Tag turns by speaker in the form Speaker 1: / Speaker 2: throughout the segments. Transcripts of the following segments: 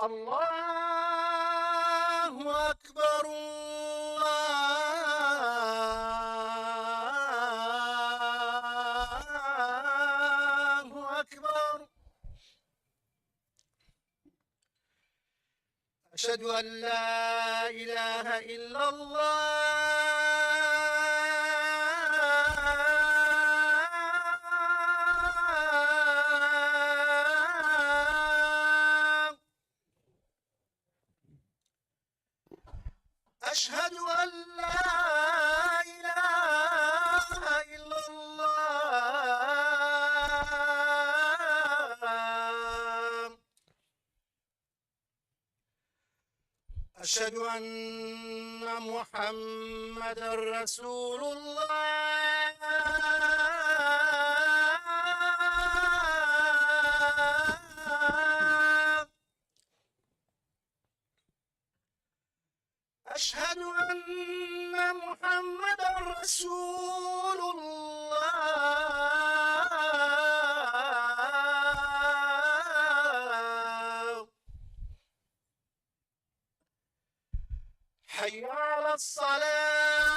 Speaker 1: الله أكبر الله أكبر. أشهد أن لا إله إلا الله. أشهد أن لا إله إلا الله. أشهد أن محمدا رسول الله. أشهد أن محمدا رسول الله. حي على الصلاة.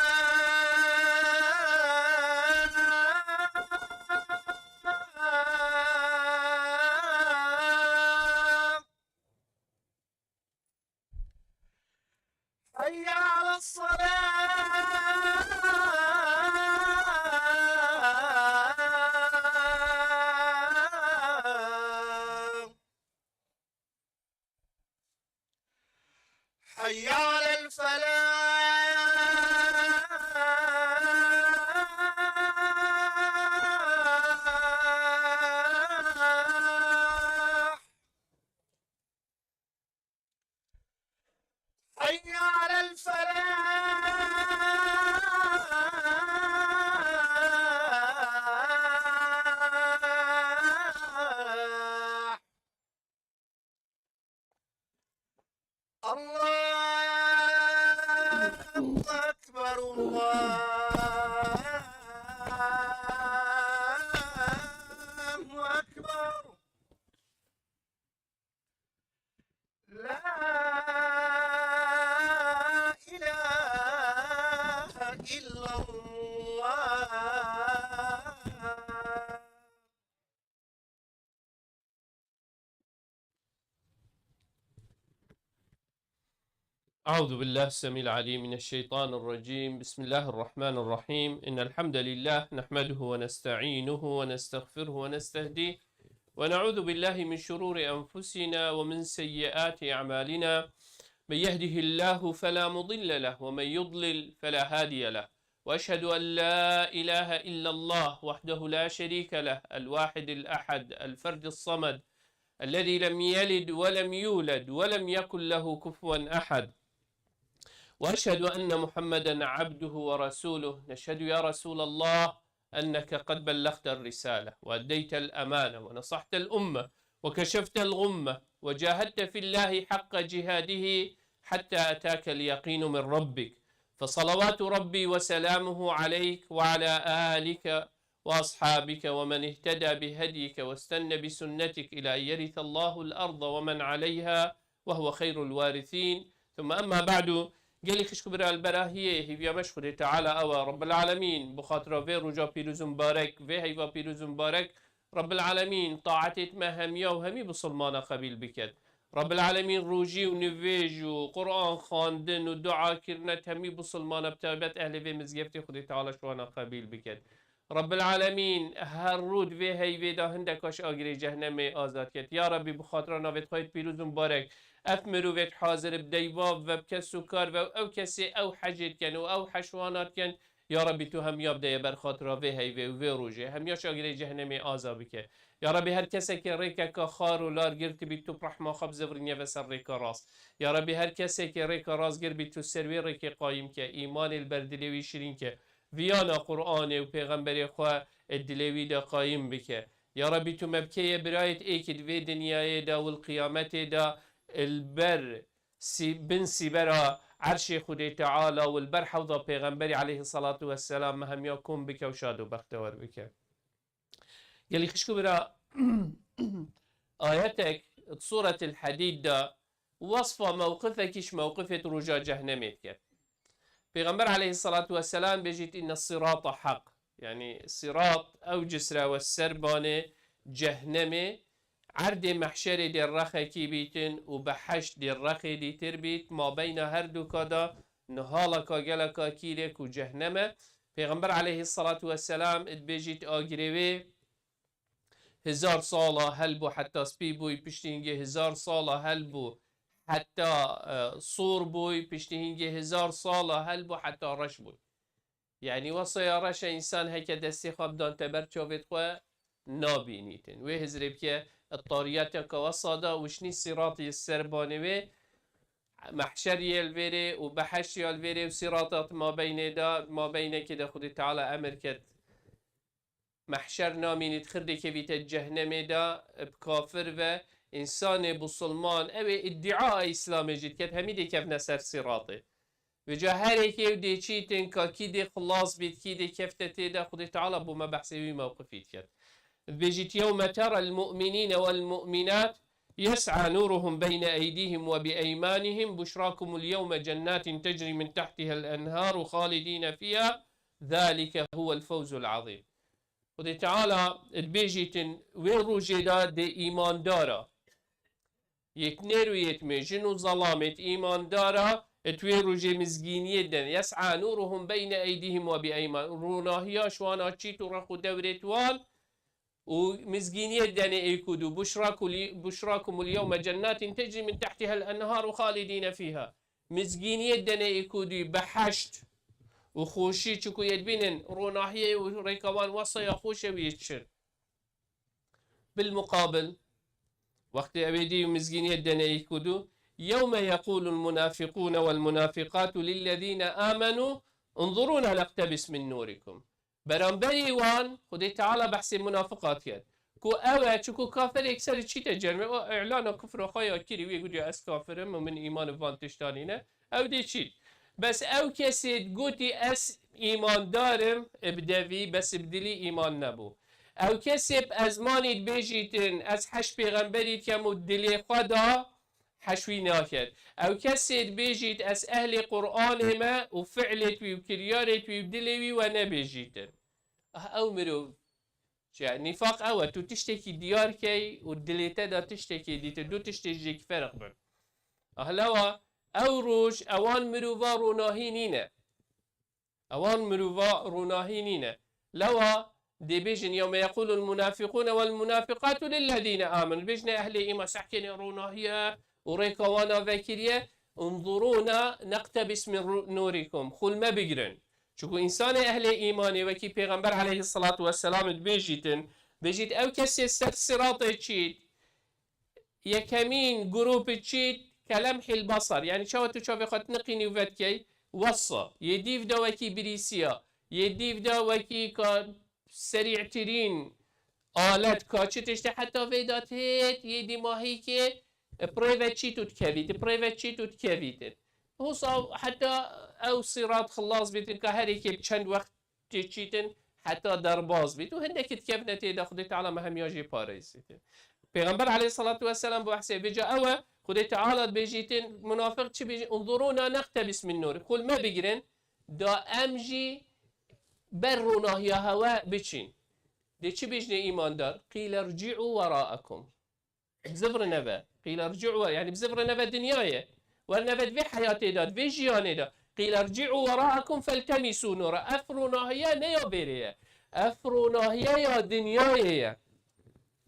Speaker 1: حي على الصلاة. حي على الفلاح. حي على الفلاح. الله أكبر الله أكبر. لا إله إلا الله.
Speaker 2: أعوذ بالله السميع العليم من الشيطان الرجيم. بسم الله الرحمن الرحيم. إن الحمد لله نحمده ونستعينه ونستغفره ونستهديه ونعوذ بالله من شرور أنفسنا ومن سيئات أعمالنا. من يهده الله فلا مضل له ومن يضلل فلا هادي له. وأشهد أن لا إله إلا الله وحده لا شريك له الواحد الأحد الفرد الصمد الذي لم يلد ولم يولد ولم يكن له كفوا أحد. وأشهد أن محمدا عبده ورسوله. نشهد يا رسول الله أنك قد بلغت الرسالة وأديت الأمانة ونصحت الأمة وكشفت الغمة وجاهدت في الله حق جهاده حتى أتاك اليقين من ربك. فصلوات ربي وسلامه عليك وعلى آلك وأصحابك ومن اهتدى بهديك واستنى بسنتك إلى أن يرث الله الأرض ومن عليها وهو خير الوارثين. ثم أما بعد، گلی خشک برای البراهیه هیویا مشخوره تعالی او رب العالمین بخاطر و رجا پیروز مبارک و هیوا پیروز مبارک رب العالمین طاعتت ما همیا و همی بسلمانا قبیل بکد. رب العالمین روجی و نویج و قرآن خواندن و دعا کرنت همی بسلمانا بتابت اهل و مزگفت خود تعالی شوانا قبیل بکد. رب العالمین هر رود و هیوی دا هندکاش آگری جهنم آزاد کد. یا ربی بخاطر ناوید خواهید پیروز مبارک اف مروفت حاضر بدیواب و بکس و کار و او کسی او حجت کن و او حشوانات کن. یا ربی تو هم یاب ده بر خاطر و هیوی و روژه هم یا شاگری جهنم آزاد بکه. یا ربی هر کسی که ریکا که خار و لار گرت بی تو رحمه خب زورنیه و سر ریکا راست. یا ربی هر کسی که ریکا راست گر بی تو سروی ریکا قایم که ایمان البردلوی شیرین که ویانا قرآن و پیغمبر خواه الدلوی دا قایم بکه. یا ربی تو مبکه برایت ایکد وی دنیای دا و القیامت دا البر بن سيبرا عرش خدي تعالى والبر حوض پیغمبر عليه الصلاة والسلام هم يكون بك وشاد وبختور بك. يلي خشكو برا آياتك سورة الحديد دا وصف موقفكش موقفة رجا جهنمت كد. پیغمبر عليه الصلاة والسلام بيجيت إن الصراط حق، يعني الصراط أو جسرة والسربانة جهنمي عرض محشر دي الرخي كي بيتن وبحش دي الرخي دي تربيت ما بين هردو كدا نهالكا جلكا كيرك وجهنمه. پیغمبر عليه الصلاة والسلام بيجيت آگريوه 1000 ساله هل بو حتى سبي بوي پشتینگه 1000 ساله هل بو حتى صور بوي پشتینگه 1000 ساله هل بو حتى رش بوي. يعني وصي رش انسان هيك دستي خاب دان تبر چاوت خو نابينيتن و هزرب که الطاريات كوصادا وشني صراطي السربانوي محشر يلفيري وبحش يلفيري وصراطات ما بين كده خد تعالى امر كد محشر نامين تخردي كبيت الجهنم دا بكافر و انسان بسلمان او ادعاء اسلام جد كد هميدي كيف نسر صراطي وجا هريكي ودي چيتن كي دي خلاص بيت كي دي كفتتي دا خد تعالى بما بحسي موقفيت كد بيجيت يوم ترى المؤمنين والمؤمنات يسعى نورهم بين أيديهم وبأيمانهم بشراكم اليوم جنات تجري من تحتها الأنهار خالدين فيها ذلك هو الفوز العظيم. خدي تعالى بيجيت وين روجيدا دي إيمان دارا يتنير ويتمي جنو ظلامت إيمان دارا توي روجي مزجينية دن يسعى نورهم بين أيديهم وبأيمانهم روناهيا شوانا تشيتو رخو دورتوان ومزجينية داني ايكودو بشراكم اليوم جنات تجري من تحتها الأنهار خالدين فيها. مزجينية داني ايكودو بحشت وخوشي چكو يدبينن روناهية وريكوان وصي خوشي ويتشر. بالمقابل وقت أبيدي مزجينية داني ايكودو يوم يقول المنافقون والمنافقات للذين آمنوا انظرونا نقتبس من نوركم. برانبري وان خدي تعالى بحث منافقات يد كو اوه چكو كافر اكسر چي تجرمه او اعلان كفر خايا كيري ويقول يا اس كافرم ومن ايمان فان تشتانينه او دي چي بس او كسي قوتي اس ايمان دارم بدوي بس بدلي ايمان نبو او كسي بازماني بيجيتن از حش پیغمبري كمو دلي خدا حشوي ناكد او كسي بيجيت اس اهل قرآن ما وفعلت وكريارت وبدلوي ونبيجيتن او مرو يعني نفاق او تو تشتكي ديار كي والدليتا دا تشتكي دي تدو تشتكي فرق بن اهلوا او روش اوان مروفا روناهينينا اوان مروفا روناهينينا لوا دي بيجن يوم يقول المنافقون والمنافقات للذين آمنوا بيجن اهل ايما سحكين روناهيا وريكوانا ذاكرية انظرونا نقتبس من نوركم خل ما بقرن شكو إنسان أهل إيماني وكي پیغمبر عليه الصلاة والسلام بيجيت أو كسي الصراط تشيت يكمين جروب تشيت كلمح البصر يعني شو تشوفي خد نقيني وفتكي وصى يديف دا وكي بريسيا يديف دا وكي كا سريع ترين آلات كاتشتش حتى فيدات هيت يدي ما هيك برايفت شيتو تكفيت هو حتى او صراط خلاص بيتن كهريك بچند وقت تشيتن حتى درباز بيت وهنك تكفنا تيدا خديت على مهم ياجي باريس پیغمبر عليه الصلاة والسلام بحسه بيجا او خديت تعالى بيجيتن منافق چي بيجي انظرونا نقتبس من نور كل ما بيجرن دا امجي برونا يا هواء بچين دي چي بيجني ايمان دار قيل ارجعوا وراءكم بزفر نبا قيل ارجعوا يعني بزفر نبا دنيايه والنبا في حياتي داد في جياني دا قيل ارجعوا وراءكم فالتمسوا نورا افرونا هي نيا بيريا افرونا هي يا دنيايه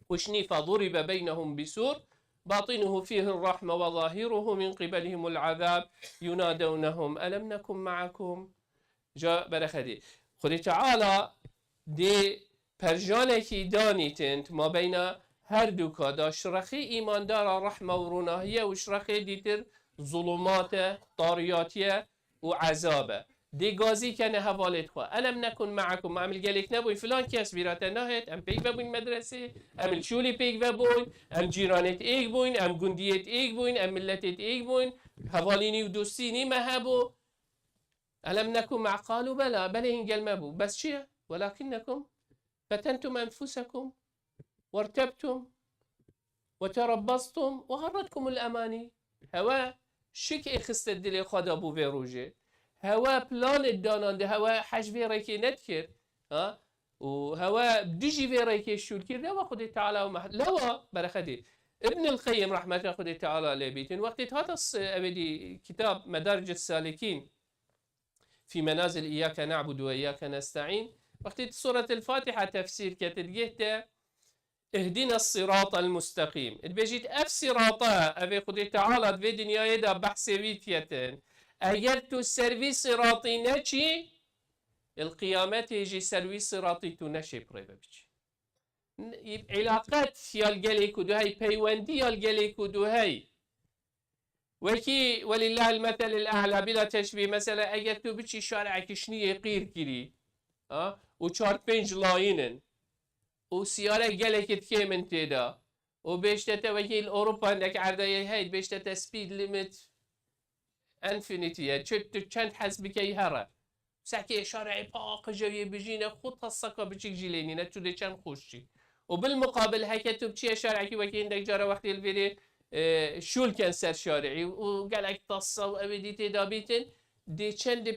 Speaker 2: وشني فضرب بينهم بسور باطنه فيه الرحمة وظاهره من قبلهم العذاب ينادونهم ألم نكن معكم جاء برخدي خدي تعالى دي برجانكي دانيتنت ما بين هر دوكا دا شرخي إيمان دار رحمة وروناهية وشرخي ديتر ظلمات طارياتية وعذابة دي غازي كان هفالت خوا ألم نكن معكم عمل قالك نبوي فلان كاس بيرات ناهت أم بيك بابوين مدرسة أم الشولي بيك بابوين أم جيرانت إيك بوين أم قنديت إيك بوين أم ملتت إيك بوين هفاليني ودوستيني ما هبو ألم نكن مع قالوا بلا بلين قال ما بو بس شيء ولكنكم فتنتم أنفسكم وارتبتم وتربصتم وغرتكم الأماني هوا شك اخست الدل خدا بو فيروجي هوا بلان الدانانده هوا حج فيريكي نتكر ها وهوا بديجي فيريكي شو الكير لوا خدي تعالى لوا برخدي ابن القيم رحمة الله خدي تعالى لبيتين وقت هذا أبدي كتاب مدارج السالكين في منازل إياك نعبد وإياك نستعين وقت سورة الفاتحة تفسير كتلقيته اهدنا الصراط المستقيم بيجيت اف صراطا ابي خدي تعالى في دنيا يدا بحسبيتيتن اگر تو سروي صراطي نشي القيامات يجي سروي صراطي تو نشي بريبا بيجي علاقات يالقلي كدو هاي بيواندي يالقلي كدو هاي وكي ولله المثل الاعلى بلا تشبيه مثلا اگر تو بتشي شارع كشنيه قير كري وشار بينج لاينن وسيارة جالك تكي من تدا وبيشتتا وكيل أوروبا عندك عرداية هاي بيشتتا سبيد ليميت انفينيتي چند حسبك هرا ساكي شارع باق جوي بجينا خود السكا بچيك جيليني نتو دي چند خوشي وبالمقابل هكا تو بچي شارعكي وكي عندك جارة وقت الفيدي شول كان سر شارعي وقالك تصا وابدي تدا بيتن دي چند